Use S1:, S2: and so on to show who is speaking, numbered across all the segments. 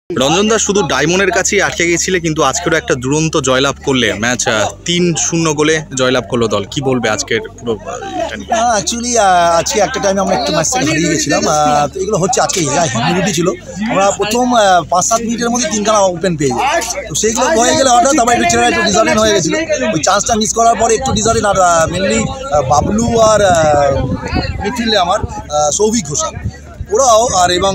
S1: রঞ্জনদা শুধু ডায়মন্ডের কাছেই আটকে গিয়েছিলে, কিন্তু আজকেরও একটা দুরন্ত জয়লাভ করলে, ম্যাচ 3-0 গোলে জয়লাভ করলো দল। কি বলবে আজকের পুরো এটা নিয়ে?
S2: অ্যাকচুয়ালি আজকে একটা টাইমে আমরা একটু ম্যাচ থেকে হারিয়ে গেছিলাম। তো এগুলো হচ্ছে আজকে যা হিউমিডিটি ছিল, আমরা প্রথম 5-7 মিনিটের মধ্যে 3খানা ওপেন পেয়ে যাই। তো সেইগুলো হয়ে গেলে হঠাৎ আমার একটু ছেলেরা একটু ডিজার্টেন্ট হয়ে গেছিলো। ওই চান্সটা মিস করার পরে একটু ডিজার্টেন্ট। আর মেনলি বাবলু আর মিডফিল্ডে আমার সৌভিক ঘোষাল, ওরাও আর এবং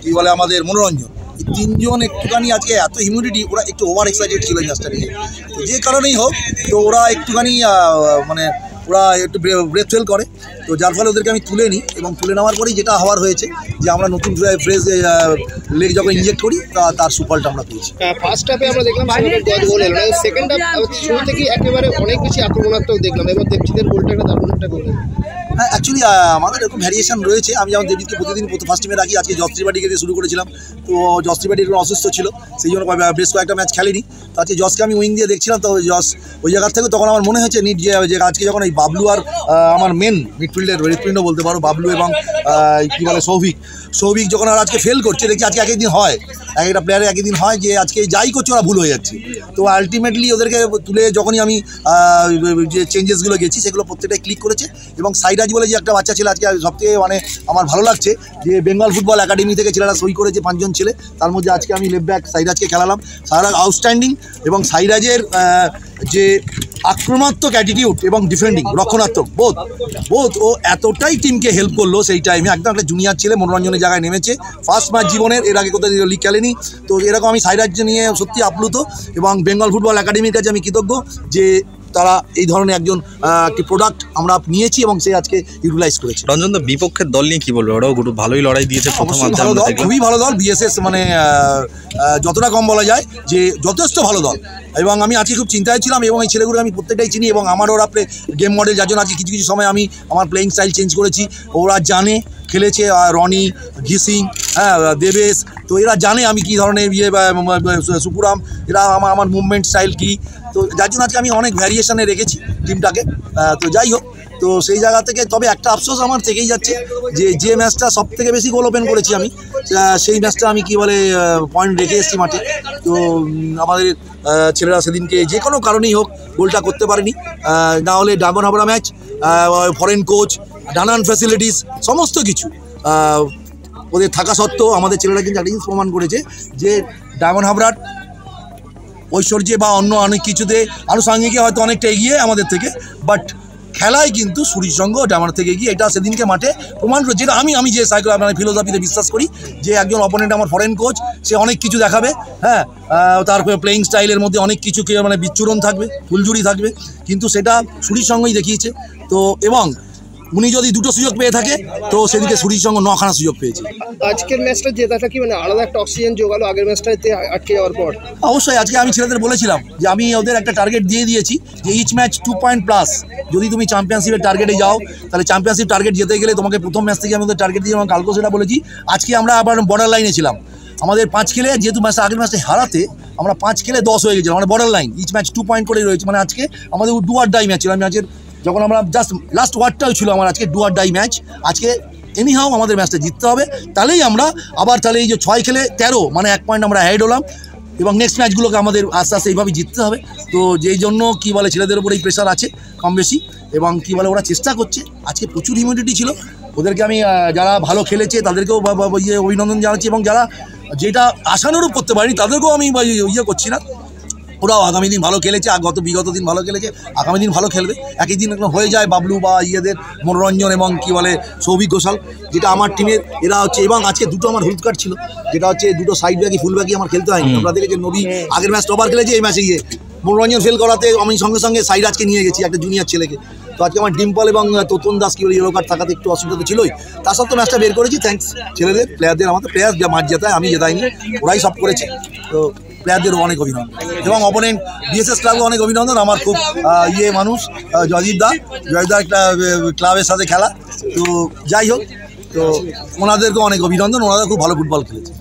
S2: কী বলে আমাদের মনোরঞ্জন, এই তিনজন একটুখানি আজকে এত হিউমিডিটি, ওরা একটু ওভার এক্সাইটেড ছিল এই ম্যাচটা নিয়ে। তো যে কারণেই হোক, তো ওরা একটুখানি মানে ওরা একটু ব্রেথ ফেল করে। তো যার ফলে ওদেরকে আমি তুলে নিই, এবং তুলে নেওয়ার পরেই যেটা হওয়ার হয়েছে যে আমরা নতুন ফ্রেশ লেগ যখন ইনজেক্ট করি তার সুফলটা আমরা পেয়েছি।
S3: ফার্স্ট হাফে আমরা দেখলাম গোল এলো না, সেকেন্ড হাফ শুরু থেকে একেবারে অনেক বেশি আক্রমণাত্মক দেখলাম, এবং দেবজিতের গোলটা একটা দারুণ একটা গোল।
S2: হ্যাঁ, অ্যাকচুয়ালি আমাদের এরকম ভ্যারিয়েশন রয়েছে। আমি যেমন দেবজিৎকে প্রতিদিন ফার্স্ট টিমে রাখি, আজকে জস ত্রিপাঠীকে দিয়ে শুরু করেছিলাম। তো জস ত্রিপাঠী একটু অসুস্থ ছিল, সেই জন্য বেশ কয়েকটা ম্যাচ খেলেনি। তো আজকে জসকে আমি উইং দিয়ে দেখছিলাম, তো জস ওই জায়গার থেকে তখন আমার মনে হয়েছে নিট যে আজকে যখন এই বাবলু আর আমার মেন মিডফিল্ডের হৃৎপিণ্ড বলতে পারো, বাবলু এবং কী বলে সৌভিক যখন আর আজকে ফেল করছে, দেখছি আজকে একই দিন হয়, এক একটা প্লেয়ারের একই দিন হয় যে আজকে যাই করছে ওরা ভুল হয়ে যাচ্ছে। তো আলটিমেটলি ওদেরকে তুলে যখনই আমি যে চেঞ্জেসগুলো গেছি, সেগুলো প্রত্যেকটাই ক্লিক করেছে। এবং সাইরাজ বলে যে একটা বাচ্চা ছেলে, আজকে সবথেকে মানে আমার ভালো লাগছে যে বেঙ্গল ফুটবল একাডেমি থেকে ছেলেরা সই করেছে 5 জন ছেলে, তার মধ্যে আজকে আমি লেফট ব্যাক সাইরাজকে খেলালাম। সাইরাজ আউটস্ট্যান্ডিং, এবং সাইরাজের যে আক্রমণাত্মক অ্যাটিটিউড এবং ডিফেন্ডিং রক্ষণাত্মক বোধ ও এতটাই টিমকে হেল্প করলো সেই টাইমে। একদম একটা জুনিয়র ছেলে মনোরঞ্জনের জায়গায় নেমেছে, ফার্স্ট ম্যাচ জীবনের, এর আগে কোথাও লিগ খেলেনি। তো এরকম আমি সাইরাজ নিয়ে সত্যি আপ্লুত, এবং বেঙ্গল ফুটবল একাডেমির কাছে আমি কৃতজ্ঞ যে তারা এই ধরনের একজন একটি প্রোডাক্ট আমরা নিয়েছি এবং সে আজকে ইউটিলাইজ করেছে।
S1: রঞ্জনদা বিপক্ষের দল নিয়ে কি বলবো? ওরাও ভালোই লড়াই দিয়েছে,
S2: ভালো দল, খুবই ভালো দল। বিএসএস মানে যতটা কম বলা যায় যে যথেষ্ট ভালো দল। এবং আমি আজকে খুব চিন্তায় ছিলাম, এবং এই ছেলেগুলো আমি প্রত্যেকটাই চিনি, এবং আমার ওরা গেম মডেল, যার জন্য আজকে কিছু কিছু সময় আমি আমার প্লেয়িং স্টাইল চেঞ্জ করেছি। ওরা জানে, খেলেছে রনি, ঘিসিং, হ্যাঁ, দেবেশ, তো এরা জানে আমি কী ধরনের সুপুরাম, এরা আমার মুভমেন্ট স্টাইল কী। তো যার জন্য আজকে আমি অনেক ভ্যারিয়েশনে রেখেছি টিমটাকে। তো যাই হোক, তো সেই জায়গা থেকে তবে একটা আফসোস আমার থেকেই যাচ্ছে যে ম্যাচটা সব থেকে বেশি গোল ওপেন করেছি আমি, সেই ম্যাচটা আমি কী বলে পয়েন্ট রেখে এসেছি মাঠে। তো আমাদের ছেলেরা সেদিনকে যে কোনো কারণেই হোক গোলটা করতে পারেনি। না হলে diamond Habra match, foreign coach, নানান ফ্যাসিলিটিস, সমস্ত কিছু ওদের থাকা সত্ত্বেও আমাদের ছেলেরা কিন্তু একটা জিনিস প্রমাণ করেছে যে ডায়মন্ড হাবড়ার ঐশ্বর্যে বা অন্য অনেক কিছুতে আনুষঙ্গিকে হয়তো অনেকটা এগিয়ে আমাদের থেকে, বাট খেলায় কিন্তু সুরির সঙ্গ ডায়মন্ড থেকে এগিয়ে। এটা সেদিনকে মাঠে প্রমাণ করে, যেটা আমি যে ফিলোসফিতে বিশ্বাস করি যে একজন অপোনেন্ট আমার ফরেন কোচ, সে অনেক কিছু দেখাবে। হ্যাঁ, তারপরে প্লেয়িং স্টাইলের মধ্যে অনেক কিছু মানে বিচ্ছুরণ থাকবে, ফুলঝুরি থাকবে, কিন্তু সেটা সুরির সঙ্গই দেখিয়েছে। তো এবং উনি যদি 2টো সুযোগ পেয়ে থাকে, তো সেদিকে সুরির সঙ্গে 9খানা সুযোগ পেয়েছে।
S3: আজকের ম্যাচটা জেতাটা কি মানে আলাদা একটা অক্সিজেন জোগালো আগের ম্যাচটাতে আটকে যাওয়ার পর?
S2: অবশ্যই। আজকে আমি ছেলেদের বলেছিলাম যে আমি ওদের একটা টার্গেট দিয়ে দিয়েছি যে ইচ ম্যাচ 2 পয়েন্ট প্লাস। যদি তুমি চ্যাম্পিয়নশিপের টার্গেটে যাও, তাহলে চ্যাম্পিয়নশিপ টার্গেট যেতে গেলে তোমাকে প্রথম ম্যাচ থেকে আমি ওদের টার্গেট দিয়ে, এবং কালকেও সেটা বলেছি। আজকে আমরা আবার বর্ডার লাইনে ছিলাম, আমাদের 5 খেলে, যেহেতু ম্যাচটা আগের ম্যাচে হারাতে আমরা 5 খেলে 10 হয়ে গেছিলাম, মানে border line, each match 2 point করে রয়েছে। মানে আজকে আমাদের ডু অর ডাই ম্যাচ ছিল। ম্যাচের যখন আমরা জাস্ট লাস্ট ওয়ার্ডটাও ছিল আমার আজকে ডু অর ডাই ম্যাচ। আজকে এনিহাও আমাদের ম্যাচটা জিততে হবে, তাহলেই আমরা আবার তাহলে এই যে 6 খেলে 13, মানে 1 পয়েন্ট আমরা হেড হলাম, এবং নেক্সট ম্যাচগুলোকে আমাদের আস্তে আস্তে এইভাবেই জিততে হবে। তো যেই জন্য কী বলে ছেলেদের উপর এই প্রেশার আছে কম বেশি, এবং কী বলে ওরা চেষ্টা করছে। আজকে প্রচুর হিউমিডিটি ছিল, ওদেরকে আমি যারা ভালো খেলেছে তাদেরকেও অভিনন্দন জানাচ্ছি, এবং যারা যেটা আশানুরূপ করতে পারিনি তাদেরকেও আমি করছি না। ওরাও আগামী দিন ভালো খেলেছে, আর বিগত দিন ভালো খেলেছে, আগামী দিন ভালো খেলবে। একই দিন হয়ে যায় বাবলু বা মনোরঞ্জন এবং কী বলে সৌভিক ঘোষাল, যেটা আমার টিমের এরা হচ্ছে। এবং আজকে 2টো আমার হলুদ কার্ড ছিল, যেটা হচ্ছে 2টো সাইড ব্যাগই ফুল ব্যাগই আমার খেলতে হয়নি। আমরা দেখেছি নবী আগের ম্যাচ টপার খেলেছে, এই ম্যাচে মনোরঞ্জন ফেল করাতে আমি সঙ্গে সঙ্গে সাইরাজকে নিয়ে গেছি, একটা জুনিয়র ছেলেকে। তো আজকে আমার ডিম্পল এবং তোতন দাস কী বলে ইয়েলো কার্ড থাকাতে একটু অসুবিধা তো ছিলই, তার সত্ত্বেও ম্যাচটা বের করেছি। থ্যাঙ্কস ছেলেদের, প্লেয়ারদের। আমাদের প্লেয়ার মাঠ জেতায়, আমি জেতাইনি, ওরাই সব করেছে। তো প্লেয়ারদেরও অনেক অভিনন্দন, এবং অপোনেন্ট বিএসএস ক্লাবও অনেক অভিনন্দন। আমার খুব মানুষ জয়দীপ দা একটা ক্লাবের সাথে খেলা। তো যাই হোক, তো ওনাদেরকেও অনেক অভিনন্দন, ওনারা খুব ভালো ফুটবল খেলেছে।